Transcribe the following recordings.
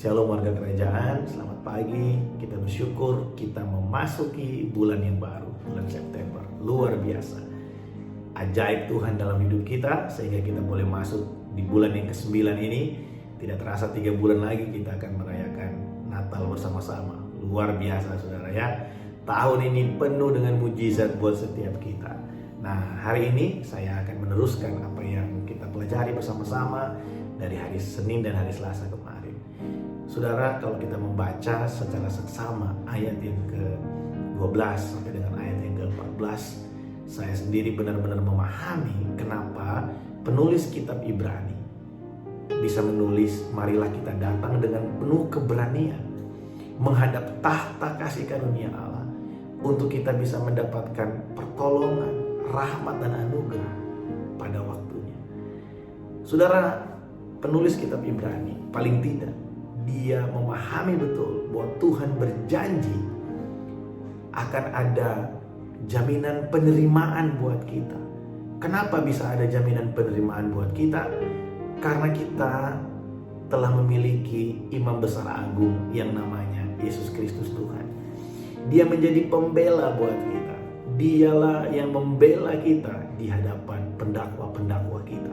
Shalom warga kerajaan, selamat pagi. Kita bersyukur kita memasuki bulan yang baru, bulan September. Luar biasa. Ajaib Tuhan dalam hidup kita sehingga kita boleh masuk di bulan yang ke-9 ini. Tidak terasa 3 bulan lagi kita akan merayakan Natal bersama-sama. Luar biasa saudara ya. Tahun ini penuh dengan mujizat buat setiap kita. Nah, hari ini saya akan meneruskan apa yang kita pelajari bersama-sama dari hari Senin dan hari Selasa kemarin. Saudara, kalau kita membaca secara seksama ayat yang ke-12 sampai dengan ayat yang ke-14, saya sendiri benar-benar memahami kenapa penulis kitab Ibrani bisa menulis, marilah kita datang dengan penuh keberanian menghadap tahta kasih karunia Allah untuk kita bisa mendapatkan pertolongan, rahmat dan anugerah pada waktunya. Saudara, penulis kitab Ibrani paling tidak dia memahami betul bahwa Tuhan berjanji akan ada jaminan penerimaan buat kita. Kenapa bisa ada jaminan penerimaan buat kita? Karena kita telah memiliki imam besar agung yang namanya Yesus Kristus Tuhan. Dia menjadi pembela buat kita. Dialah yang membela kita di hadapan pendakwa-pendakwa kita.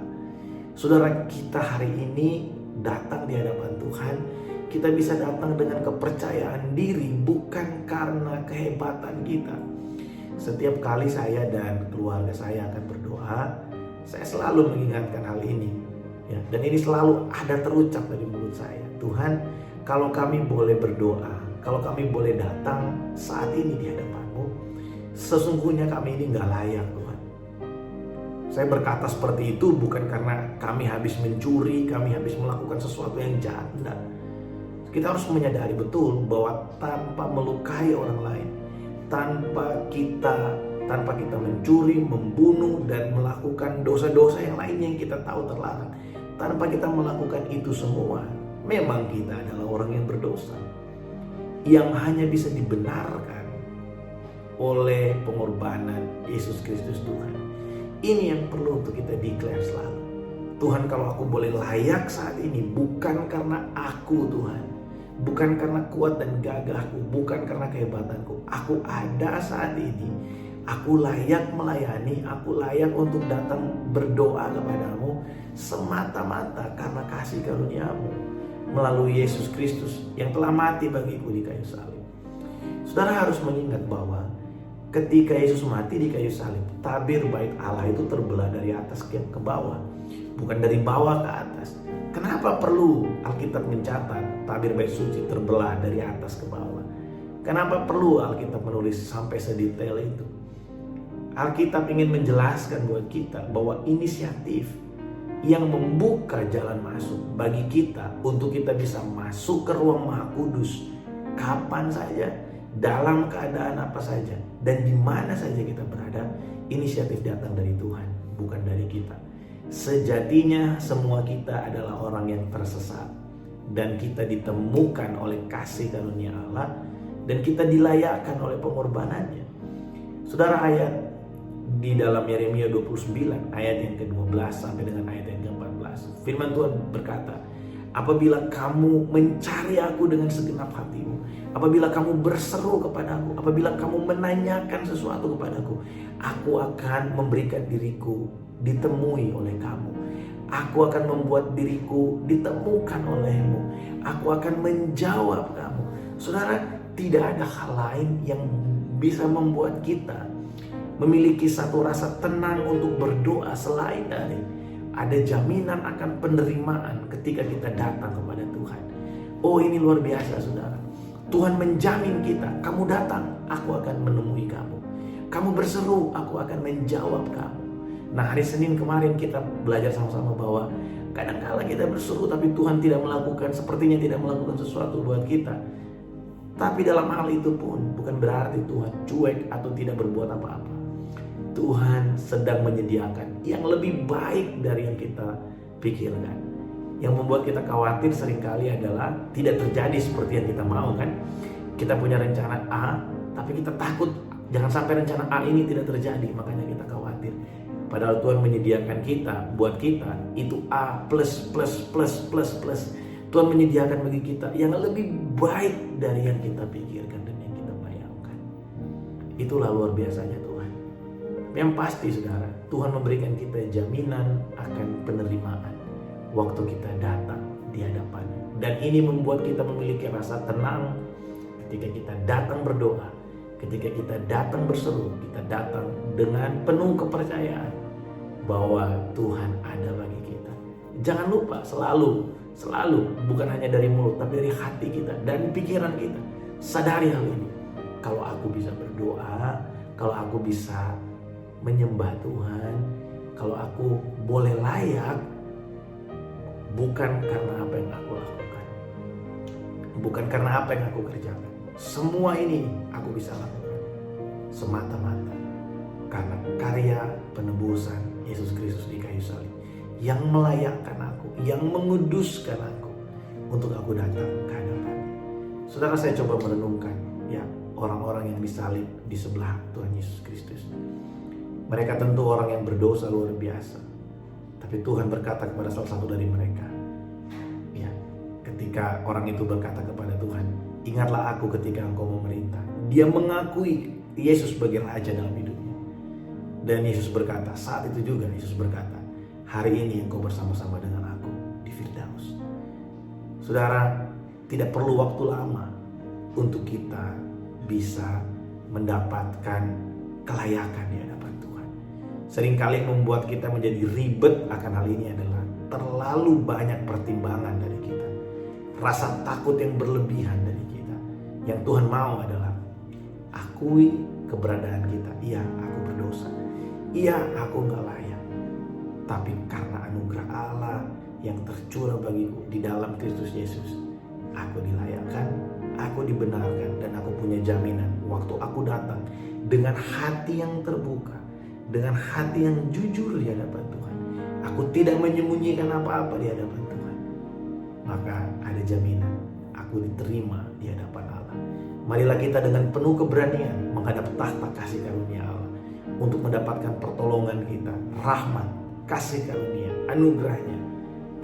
Saudara, kita hari ini datang di hadapan Tuhan, kita bisa datang dengan kepercayaan diri, bukan karena kehebatan kita. Setiap kali saya dan keluarga saya akan berdoa, saya selalu mengingatkan hal ini, ya, dan ini selalu ada terucap dari mulut saya. Tuhan, kalau kami boleh berdoa, kalau kami boleh datang saat ini di hadapan-Mu, sesungguhnya kami ini gak layak, Tuhan. Saya berkata seperti itu bukan karena kami habis mencuri, kami habis melakukan sesuatu yang jahat. Enggak. Kita harus menyadari betul bahwa tanpa melukai orang lain, tanpa kita mencuri, membunuh dan melakukan dosa-dosa yang lain yang kita tahu terlarang, tanpa kita melakukan itu semua, memang kita adalah orang yang berdosa, yang hanya bisa dibenarkan oleh pengorbanan Yesus Kristus Tuhan. Ini yang perlu untuk kita declare selalu. Tuhan, kalau aku boleh layak saat ini, bukan karena aku Tuhan, bukan karena kuat dan gagahku, bukan karena kehebatanku. Aku ada saat ini, aku layak melayani, aku layak untuk datang berdoa kepadamu semata-mata karena kasih karunia-Mu melalui Yesus Kristus yang telah mati bagiku di kayu salib. Saudara harus mengingat bahwa ketika Yesus mati di kayu salib, tabir bait Allah itu terbelah dari atas ke bawah, bukan dari bawah ke atas. Kenapa perlu Alkitab mencatat tabir bait suci terbelah dari atas ke bawah? Kenapa perlu Alkitab menulis sampai sedetail itu? Alkitab ingin menjelaskan buat kita bahwa inisiatif yang membuka jalan masuk bagi kita untuk kita bisa masuk ke ruang Maha Kudus kapan saja, dalam keadaan apa saja, dan di mana saja kita berada, inisiatif datang dari Tuhan, bukan dari kita. Sejatinya semua kita adalah orang yang tersesat, dan kita ditemukan oleh kasih karunia Allah, dan kita dilayakkan oleh pengorbanannya. Saudara, ayat di dalam Yeremia 29 ayat yang ke-12 sampai dengan ayat yang ke-14, firman Tuhan berkata, apabila kamu mencari aku dengan segenap hatimu, apabila kamu berseru kepadaku, apabila kamu menanyakan sesuatu kepadaku, aku akan memberikan diriku ditemui oleh kamu. Aku akan membuat diriku ditemukan olehmu. Aku akan menjawab kamu. Saudara, tidak ada hal lain yang bisa membuat kita memiliki satu rasa tenang untuk berdoa selain dari ada jaminan akan penerimaan ketika kita datang kepada Tuhan. Oh, ini luar biasa saudara. Tuhan menjamin kita, kamu datang, aku akan menemui kamu. Kamu berseru, aku akan menjawab kamu. Nah, hari Senin kemarin kita belajar sama-sama bahwa kadang-kala kita berseru tapi Tuhan tidak melakukan, sepertinya tidak melakukan sesuatu buat kita. Tapi dalam hal itu pun bukan berarti Tuhan cuek atau tidak berbuat apa-apa. Tuhan sedang menyediakan yang lebih baik dari yang kita pikirkan. Yang membuat kita khawatir seringkali adalah tidak terjadi seperti yang kita mau, kan? Kita punya rencana A, tapi kita takut jangan sampai rencana A ini tidak terjadi, makanya kita khawatir. Padahal Tuhan menyediakan kita, buat kita itu A plus plus plus plus plus Tuhan menyediakan bagi kita yang lebih baik dari yang kita pikirkan dan yang kita bayangkan. Itulah luar biasanya Tuhan. Yang pasti saudara, Tuhan memberikan kita jaminan akan penerimaan waktu kita datang di hadapannya. Dan ini membuat kita memiliki rasa tenang ketika kita datang berdoa, ketika kita datang berseru, kita datang dengan penuh kepercayaan bahwa Tuhan ada bagi kita. Jangan lupa selalu bukan hanya dari mulut tapi dari hati kita dan pikiran kita. Sadari hal ini. Kalau aku bisa berdoa, kalau aku bisa menyembah Tuhan, kalau aku boleh layak, bukan karena apa yang aku lakukan, bukan karena apa yang aku kerjakan. Semua ini aku bisa lakukan semata-mata karena karya penebusan Yesus Kristus di kayu salib yang melayakkan aku, yang menguduskan aku untuk aku datang ke hadapannya. Saudara, saya coba merenungkan ya orang-orang yang disalib di sebelah Tuhan Yesus Kristus. Mereka tentu orang yang berdosa luar biasa. Tapi Tuhan berkata kepada salah satu dari mereka, ya, ketika orang itu berkata kepada Tuhan, ingatlah aku ketika engkau memerintah. Dia mengakui Yesus sebagai raja dalam hidupnya. Dan Yesus berkata, saat itu juga Yesus berkata, hari ini engkau bersama-sama dengan aku di Firdaus. Saudara, tidak perlu waktu lama untuk kita bisa mendapatkan kelayakan di hadapan Tuhan. Seringkali yang membuat kita menjadi ribet akan hal ini adalah terlalu banyak pertimbangan dari kita. Rasa takut yang berlebihan dari kita. Yang Tuhan mau adalah akui keberadaan kita. Iya, aku berdosa. Iya, aku gak layak. Tapi karena anugerah Allah yang tercurah bagiku di dalam Kristus Yesus, aku dilayakkan, aku dibenarkan, dan aku punya jaminan waktu aku datang dengan hati yang terbuka, dengan hati yang jujur di hadapan Tuhan. Aku tidak menyembunyikan apa-apa di hadapan Tuhan. Maka ada jaminan aku diterima di hadapan Allah. Marilah kita dengan penuh keberanian menghadap tahta kasih karunia Allah untuk mendapatkan pertolongan kita, rahmat, kasih karunia, anugerahnya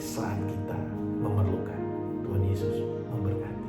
saat kita memerlukan. Tuhan Yesus memberkati.